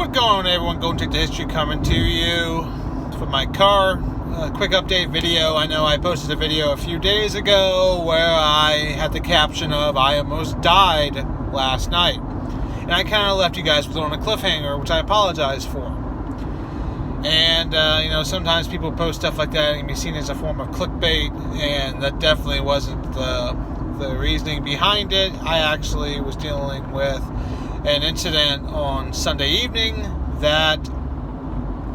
What's going on, everyone? Go and Take the History coming to you from my car. Quick update video. I know I posted a video a few days ago where I had the caption of "I almost died last night," and I kind of left you guys on a cliffhanger, which I apologize for. And sometimes people post stuff like that and it can be seen as a form of clickbait, and that definitely wasn't the reasoning behind it. I actually was dealing with an incident on Sunday evening that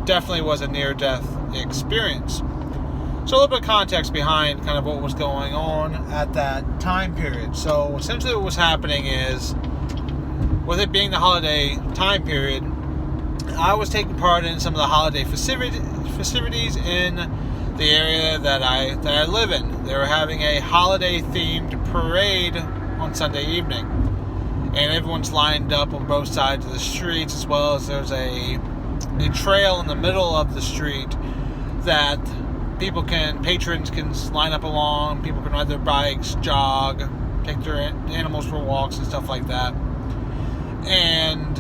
definitely was a near-death experience. So a little bit of context behind kind of what was going on at that time period. So essentially what was happening is, with it being the holiday time period, I was taking part in some of the holiday festivities in the area that I live in. They were having a holiday-themed parade on Sunday evening. And everyone's lined up on both sides of the streets, as well as there's a trail in the middle of the street that patrons can line up along. People can ride their bikes, jog, take their animals for walks and stuff like that. And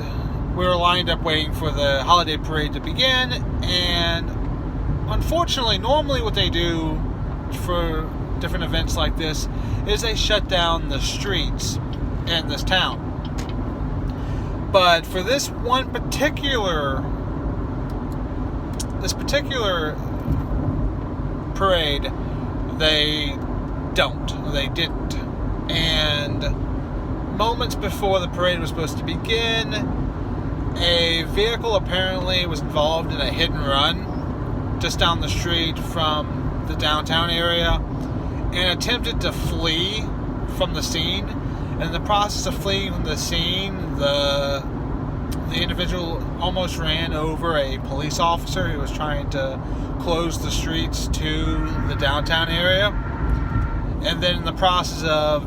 we were lined up waiting for the holiday parade to begin. And unfortunately, normally what they do for different events like this is they shut down the streets in this town. But for this particular parade, they didn't. And moments before the parade was supposed to begin, a vehicle apparently was involved in a hit and run just down the street from the downtown area and attempted to flee from the scene. And in the process of fleeing from the scene, the individual almost ran over a police officer who was trying to close the streets to the downtown area. And then in the process of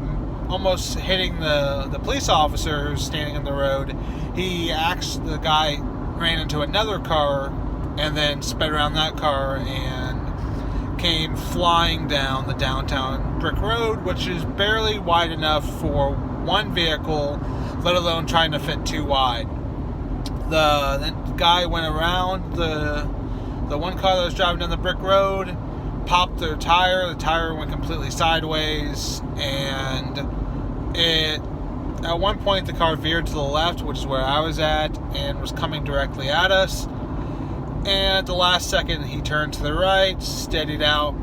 almost hitting the police officer who's standing on the road, the guy ran into another car and then sped around that car and came flying down the downtown brick road, which is barely wide enough for one vehicle, let alone trying to fit two wide. The guy went around the one car that was driving down the brick road, popped their tire. The tire went completely sideways, and at one point the car veered to the left, which is where I was at, and was coming directly at us. And at the last second, he turned to the right, steadied out,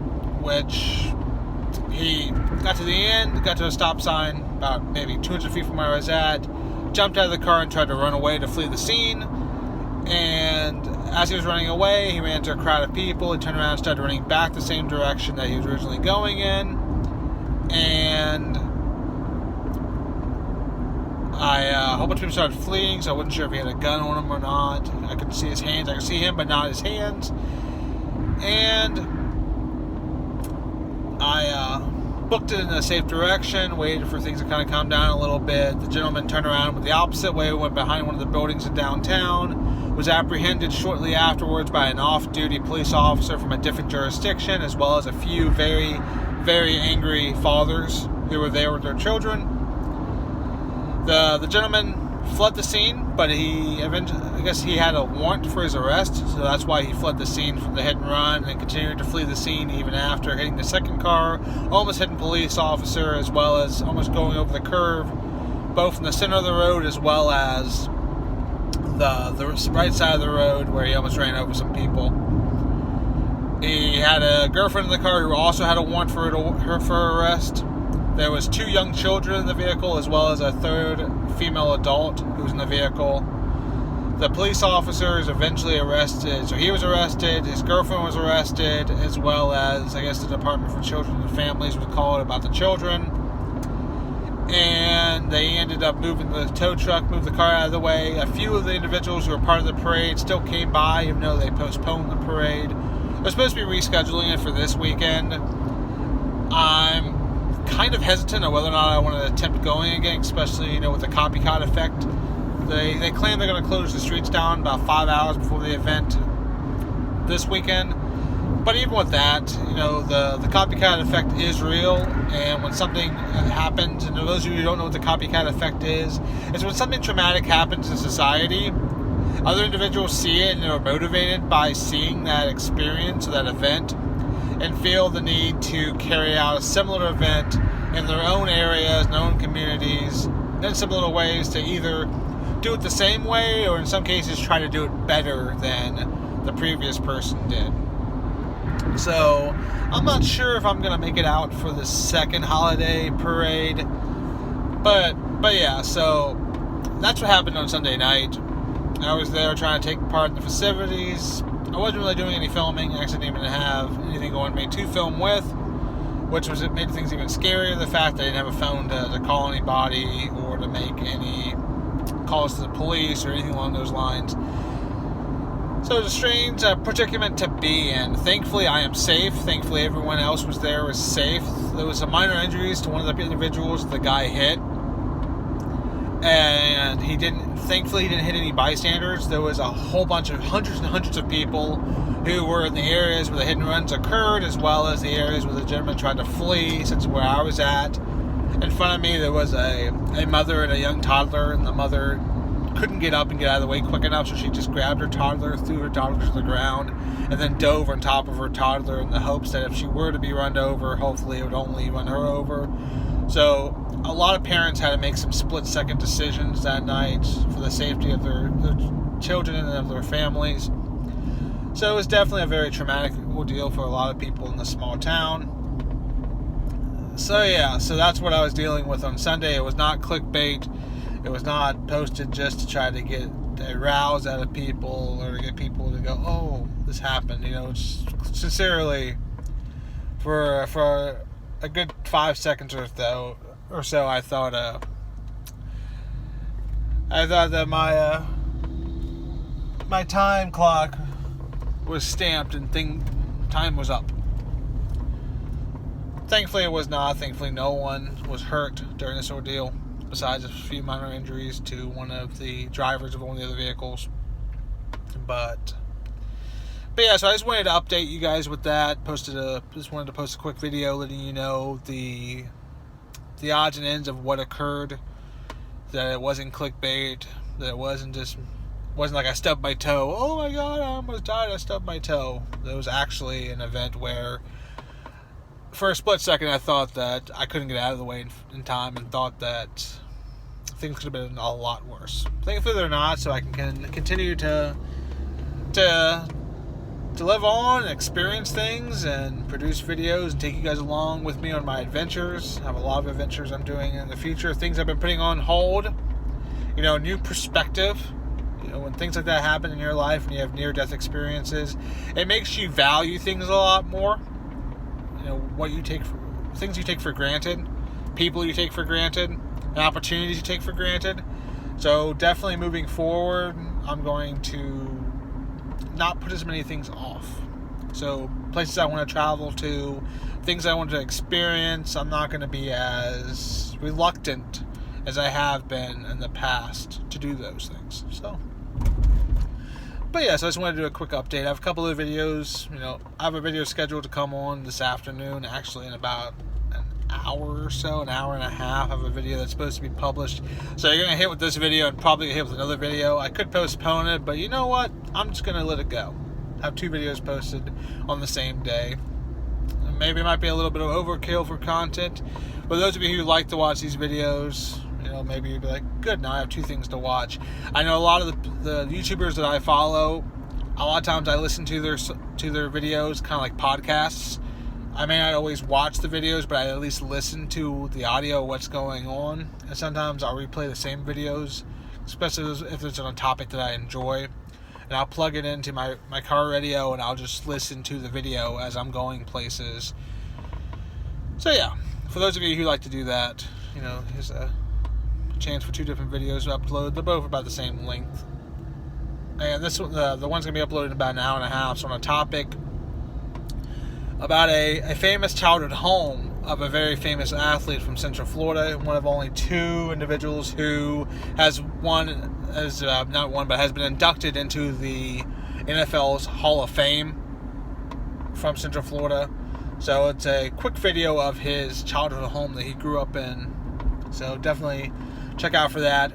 which he got to the end, got to a stop sign about maybe 200 feet from where I was at, jumped out of the car and tried to run away to flee the scene. And as he was running away, he ran into a crowd of people. He turned around and started running back the same direction that he was originally going in. And a whole bunch of people started fleeing, so I wasn't sure if he had a gun on him or not. I couldn't see his hands. I could see him, but not his hands. And I booked it in a safe direction, waited for things to kind of calm down a little bit. The gentleman turned around went the opposite way, went behind one of the buildings in downtown, was apprehended shortly afterwards by an off-duty police officer from a different jurisdiction, as well as a few very, very angry fathers who were there with their children. The gentleman fled the scene, but I guess he had a warrant for his arrest, so that's why he fled the scene from the hit and run and continued to flee the scene even after hitting the second car, almost hitting a police officer, as well as almost going over the curve, both in the center of the road as well as the right side of the road, where he almost ran over some people. He had a girlfriend in the car who also had a warrant for arrest. There was two young children in the vehicle, as well as a third female adult who was in the vehicle. The police officer is eventually arrested. So he was arrested, his girlfriend was arrested, as well as, I guess, the Department for Children and Families was called about the children. And they ended up moving the tow truck, moved the car out of the way. A few of the individuals who were part of the parade still came by, even though they postponed the parade. They're supposed to be rescheduling it for this weekend. I'm kind of hesitant on whether or not I want to attempt going again, especially, with the copycat effect. They claim they're going to close the streets down about 5 hours before the event this weekend. But even with that, the copycat effect is real, and when something happens, and those of you who don't know what the copycat effect is, it's when something traumatic happens in society, other individuals see it and are motivated by seeing that experience or that event and feel the need to carry out a similar event in their own areas, their own communities, in some little ways to either do it the same way or in some cases try to do it better than the previous person did. So I'm not sure if I'm going to make it out for the second holiday parade, but yeah, so that's what happened on Sunday night. I was there trying to take part in the festivities. I wasn't really doing any filming. I actually didn't even have anything going for me to film with, which was, it made things even scarier. The fact that I didn't have a phone to call anybody or to make any calls to the police or anything along those lines. So it was a strange predicament to be in. Thankfully, I am safe. Thankfully, everyone else was there was safe. There was some minor injuries to one of the individuals the guy hit. And thankfully he didn't hit any bystanders. There was a whole bunch of hundreds and hundreds of people who were in the areas where the hit and runs occurred, as well as the areas where the gentleman tried to flee, such as where I was at. In front of me there was a mother and a young toddler, and the mother couldn't get up and get out of the way quick enough, so she just grabbed her toddler, threw her toddler to the ground, and then dove on top of her toddler in the hopes that if she were to be run over, hopefully it would only run her over. So a lot of parents had to make some split-second decisions that night for the safety of their children and of their families. So it was definitely a very traumatic ordeal for a lot of people in this small town. So yeah, so that's what I was dealing with on Sunday. It was not clickbait. It was not posted just to try to get a rouse out of people or to get people to go, oh, this happened. You know, sincerely, for a good 5 seconds or so, I thought that my time clock was stamped and time was up. Thankfully, it was not. Thankfully, no one was hurt during this ordeal, besides a few minor injuries to one of the drivers of one of the other vehicles. But yeah, so I just wanted to update you guys with that. Just wanted to post a quick video letting you know the odds and ends of what occurred. That it wasn't clickbait. That it wasn't like I stubbed my toe. Oh my God, I almost died. I stubbed my toe. It was actually an event where, for a split second, I thought that I couldn't get out of the way in time, and thought that things could have been a lot worse. Thankfully, they're not, so I can continue to live on and experience things and produce videos and take you guys along with me on my adventures. I have a lot of adventures I'm doing in the future, things I've been putting on hold, new perspective. When things like that happen in your life and you have near-death experiences, it makes you value things a lot more. Things you take for granted, people you take for granted, and opportunities you take for granted. So definitely moving forward, I'm going to not put as many things off. So places I want to travel to, things I want to experience, I'm not going to be as reluctant as I have been in the past to do those things. But yeah, so I just wanted to do a quick update. I have a couple of videos. I have a video scheduled to come on this afternoon, actually in about an hour or so, an hour and a half. I have a video that's supposed to be published. So you're going to hit with this video and probably hit with another video. I could postpone it, but you know what? I'm just going to let it go. Have 2 videos posted on the same day. Maybe it might be a little bit of overkill for content. But those of you who like to watch these videos, maybe you'd be like, good, now I have 2 things to watch. I know a lot of the YouTubers that I follow, a lot of times I listen to their videos kind of like podcasts. I may not always watch the videos, but I at least listen to the audio of what's going on. And sometimes I'll replay the same videos, especially if it's on a topic that I enjoy. And I'll plug it into my car radio and I'll just listen to the video as I'm going places. So yeah, for those of you who like to do that, here's a chance for 2 different videos to upload. They're both about the same length. And this one, the one's going to be uploaded in about an hour and a half. So on a topic about a famous childhood home of a very famous athlete from Central Florida, one of only 2 individuals who has been inducted into the NFL's Hall of Fame from Central Florida. So it's a quick video of his childhood home that he grew up in. So definitely check out for that.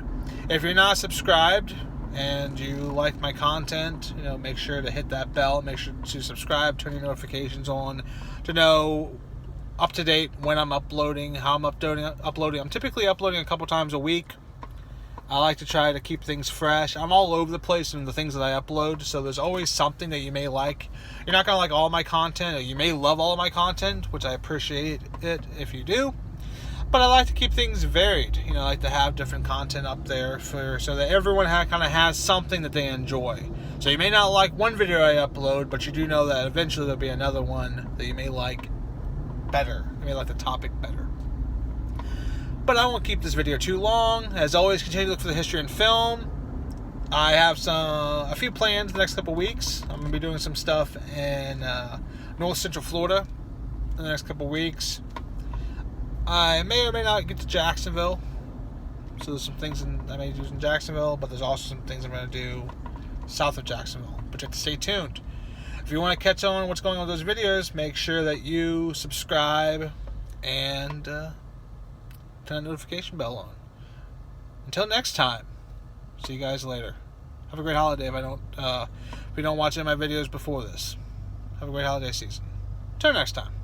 If you're not subscribed, and you like my content, make sure to hit that bell, make sure to subscribe, turn your notifications on to know up to date when I'm uploading, how I'm uploading. I'm typically uploading a couple times a week. I like to try to keep things fresh. I'm all over the place in the things that I upload, so there's always something that you may like. You're not going to like all my content, or you may love all of my content, which I appreciate it if you do. But I like to keep things varied. I like to have different content up there so that everyone kind of has something that they enjoy. So you may not like one video I upload, but you do know that eventually there'll be another one that you may like better. You may like the topic better. But I won't keep this video too long. As always, continue to look for the history and film. I have a few plans the next couple weeks. I'm going to be doing some stuff in North Central Florida in the next couple weeks. I may or may not get to Jacksonville. So there's some things I may do in Jacksonville, but there's also some things I'm going to do south of Jacksonville. But you have to stay tuned. If you want to catch on what's going on with those videos, make sure that you subscribe and turn the notification bell on. Until next time, see you guys later. Have a great holiday if you don't watch any of my videos before this. Have a great holiday season. Till next time.